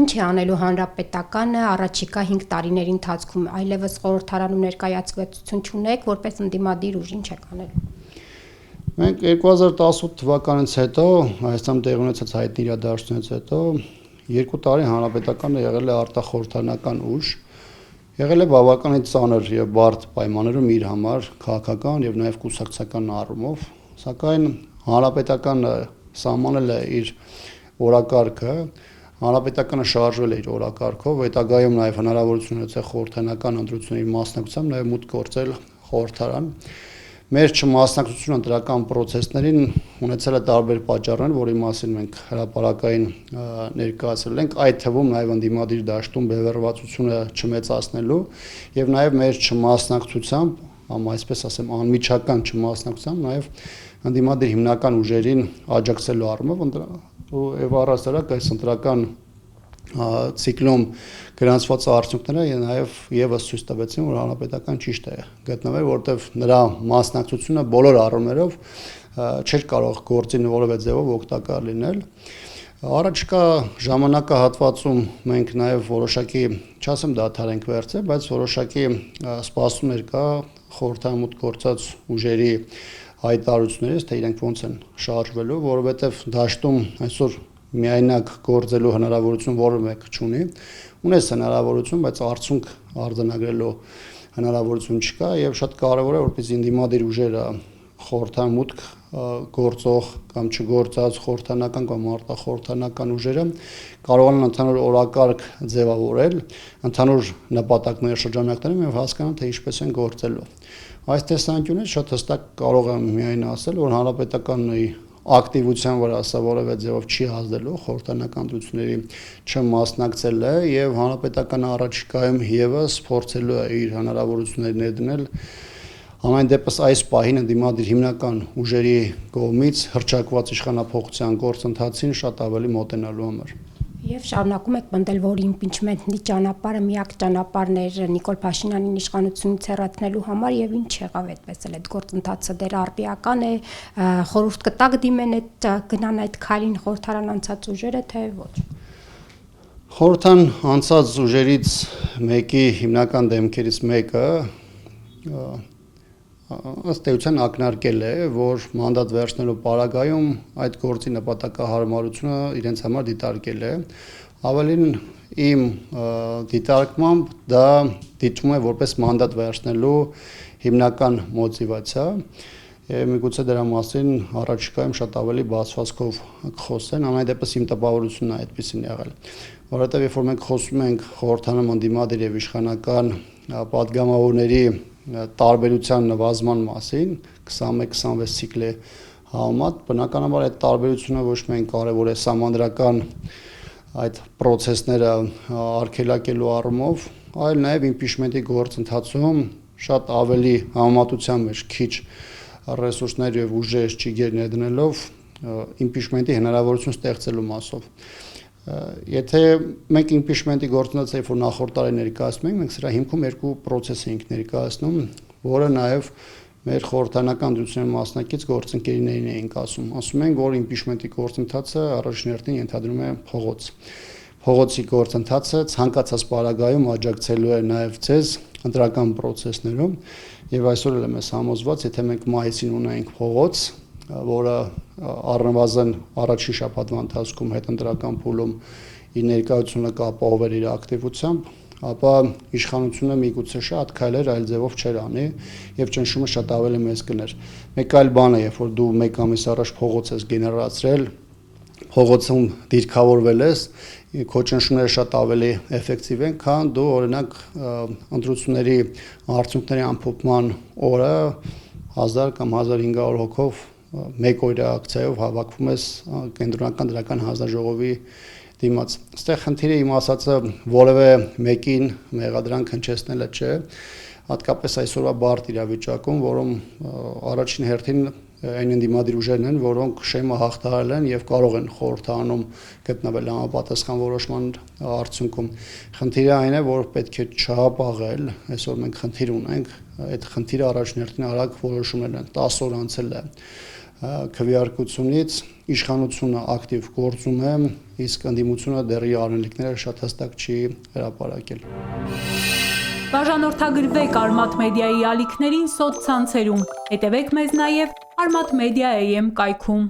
Ինչ է անելու հանրապետականը առաջիկա 5 տարիների ընթացքում, այլևս խորհրդարանում ներկայացվածություն չունեք, որպես ընդդիմադիր ուժ ինչ եք անելու։ Մենք 2018 թվականից հետո, Հայաստանում տեղի ունեցած հայտնի իրադարձությունից հետո 2 տարի հանրապետականը եղել է արտախորհրդարանական ուժ, եղել է բավականին ծանր եւ բարդ պայմաններում իր համար քաղաքական եւ նաեւ կուսակցական առումով, սակայն հանրապետականը սահմանել է իր օրակարգը, հանրապետականը շարժվել է իր օրակարգով, հետագայում նաեւ հնարավորություն ունեցել խորհրդարանական ընտրությունների մասնակցությամբ նաեւ մուտք գործել խորհրդարան։ Մեր չմասնակցությունը ընտրական process-ներին ունեցել է տարբեր պատճառներ, որի մասին մենք հրապարակային ներկայացրել ենք, այդ թվում նաեւ ընդդիմադիր դաշտում բևեռվածությունը չմեծացնելու եւ նաեւ մեր չմասնակցությամբ, այսպես ասեմ, անմիջական չմասնակցությամբ նաեւ ընդդիմադիր հիմնական ուժերին աջակցելու առումով եւ առասարակ այս ընտրական ցիկլում գրանցված արդյունքները նաեւ եւս ցույց տվեցին, որ հանրապետական ճիշտ է գտնվել, որտեղ նրա մասնակցությունը բոլոր առումներով չէր կարող գործի որևէ ձևով օգտակար լինել։ Առաջիկա ժամանակահատվածում մենք նաեւ որոշակի, չասեմ դադար ենք վերցել, բայց որոշակի սպասումներ կա խորհրդարան մուտք գործած ուժերի հայտարարություններից, թե իրենք ոնց են շարժվելու, որովհետև դաշտում այսօր միայնակ գործելու հնարավորություն որևէ մեկ չունի, ունես հնարավորություն, բայց արդյունք արձանագրելու հնարավորություն չկա եւ շատ կարեւոր է, որպեսզի ընդդիմադիր ուժերը խորհրդարան մուտք գործող կամ չգործած խորհրդարանական կամ արտախորհրդարանական ուժերը կարողանան ընդհանուր օրակարգ ձևավորել, ընդհանուր նպատակների շրջանակներում եւ հասկանան, թե ինչպես են գործելու։ Այս տեսանկյունից շատ հստակ կարող եմ միայն ասել, որ հանրապետականի ակտիվության վրա սա որևէ ձևով չի ազդելու, խորհրդարանական ընտրությունների չմասնակցել է եւ հանրապետականը առաջիկայում եւս փորձելու է իր հնարավորությունները ներդնել ամեն դեպս այս պահին ընդդիմադիր հիմնական ուժերի կողմից հռչակված իշխանափոխության գործընթացին շատ ավելի մոտենալու համար։ Եվ շարունակում եք պնդել, որ իմպիչմենտի ճանապարհը միակ ճանապարհն էր Նիկոլ Փաշինյանին իշխանությունից հեռացնելու համար եւ ինչ եղավ այդպես էլ այդ գործընթացը դեռ արդիական է, խորհուրդ կտակ դիմեն այդ գնան այդ քայլին խորհրդարան անցած ուժերը, թե ոչ։ Խորհրդարան անցած ուժերից մեկի հիմնական դեմքերից մեկը ըստ էության ակնարկել է, որ մանդատ վերցնելու պարագայում այդ գործի նպատակահարմարությունը իրենց համար դիտարկել է։ Ավելին իմ դիտարկմամբ դա դիտվում է որպես մանդատ վերցնելու հիմնական մոտիվացիա։ Միգուցե դրա մասին առաջիկայում շատ ավելի բացվածքով կխոսեն, ամեն դեպս իմ տպավորությունն է այդպեսին եղել։ Որովհետև երբ որ մենք խոսում ենք խորհրդարանում ընդդիմադիր եւ իշխանական պատգամավորների տարբերության նվազման մասին 21-26 ցիկլի համեմատ, բնականաբար այդ տարբերությունը ոչ միայն կարևոր է սահմանադրական այդ process-ները արգելակելու առումով, այլ նաև իմպիչմենտի գործընթացում շատ ավելի համեմատության մեջ քիչ ռեսուրսներ եւ ուժեր ճիգեր ներդնելով իմպիչմենտի հնարավորություն ստեղծելու մասով։ Եթե մենք իմպիչմենտի գործընթացը երբ որ նախորդ տարի ներկայացնում ենք, մենք սրա հիմքում երկու process ենք ներկայացնում, որը նաև մեր խորհրդարանական ընտրությունների մասնակից գործընկերներին էինք ասում ենք, որ իմպիչմենտի գործընթացը առաջին հերթին ենթադրում է փողոց։ Փողոցի գործընթացը ցանկացած պարագայում աջակցելու է նաև ցեզ ընտրական process-ներում եւ այսօր էլ եմ համոզված, եթե մենք մայիսին ունենք փողոց, որը առնվազն առաջին շաբաթվա ընթացքում հետընտրական փուլում իր ներկայությունը կապահովել իր ակտիվությամբ, ապա իշխանությունը միգուցե շատ քայլեր այլ ձևով չէր անի եւ ճնշումը շատ ավելի մեծ կներ։ Մեկ այլ բան է, երբ որ դու մեկ ամիս առաջ փողոց ես գեներացրել, փողոցում դիրքավորվել ես, քո ճնշումները շատ ավելի էֆեկտիվ են, քան դու օրինակ ընտրությունների արդյունքների ամփոփման օրը 1000 կամ 1500 հոգով մեկ օրյա ակցիայով հավաքվում ես կենտրոնական դրական հանձնաժողովի դիմաց։ Այստեղ խնդիրը իմ ասածը որևէ մեկին մեղադրանք հնչեցնելը չէ, հատկապես այսօրվա բարդ իրավիճակում, որում առաջին հերթին այն ընդդիմադիր ուժերն են, որոնք շեմը հաղթահարել են եւ կարող են խորհրդարանում գտնվել համապատասխան որոշման արդյունքում։ Խնդիրը այն է, որ պետք է չհապաղել, այսօր մենք խնդիր ունենք, այդ խնդիրը առաջին հերթին արագ որոշումներ են, 10 օր անցել է քվեարկությունից իշխանությունը ակտիվ գործում է, իսկ ընդդիմությունը դեռ արնելիքները շատ հստակ չի հրապարակել։ Բաժանորդագրվեք Արմաթ մեդիայի ալիքներին սոցցանցերում, հետևեք մեզ նաև Armat Media AM կայքում։